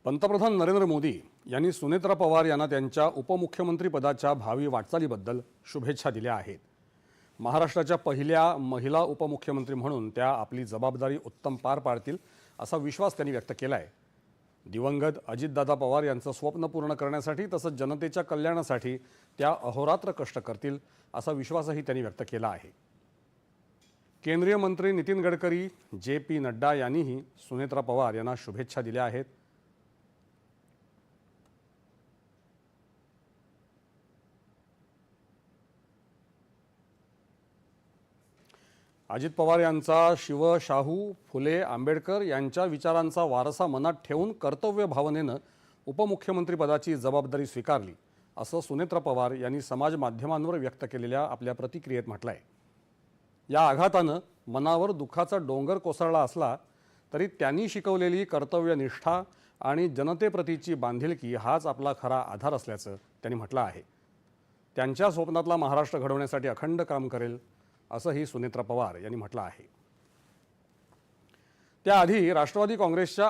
पंतप्रधान नरेंद्र मोदी यांनी सुनेत्रा पवार यांना त्यांच्या उपमुख्यमंत्रीपदाच्या भावी वाटचालीबद्दल शुभेच्छा दिल्या आहेत। महाराष्ट्राच्या पहिल्या महिला उपमुख्यमंत्री म्हणून त्या आपली जबाबदारी उत्तम पार पाडतील असा विश्वास त्यांनी व्यक्त केला आहे। दिवंगत अजितदादा पवार यांचं स्वप्न पूर्ण करण्यासाठी तसंच जनतेच्या कल्याणासाठी त्या अहोरात्र कष्ट करतील असा विश्वासही त्यांनी व्यक्त केला आहे। केंद्रीय मंत्री नितीन गडकरी, जे.पी. नड्डा यांनीही सुनेत्रा पवार यांना शुभेच्छा दिल्या आहेत। अजित पवार यांचा शिव, शाहू, फुले, आंबेडकर यांच्या विचारांचा वारसा मनात ठेवून कर्तव्य भावनेनं उपमुख्यमंत्रीपदाची जबाबदारी स्वीकारली असं सुनेत्रा पवार यांनी समाज माध्यमांवर व्यक्त केलेल्या आपल्या प्रतिक्रियेत म्हटलं आहे। या आघातानं मनावर दुःखाचा डोंगर कोसळला असला तरी त्यांनी शिकवलेली कर्तव्यनिष्ठा आणि जनतेप्रतीची बांधिलकी हाच आपला खरा आधार असल्याचं त्यांनी म्हटलं आहे। त्यांच्या स्वप्नातला महाराष्ट्र घडवण्यासाठी अखंड काम करेल असंही सुनेत्रा पवार यांनी म्हटलं आहे। त्याआधी राष्ट्रवादी काँग्रेसच्या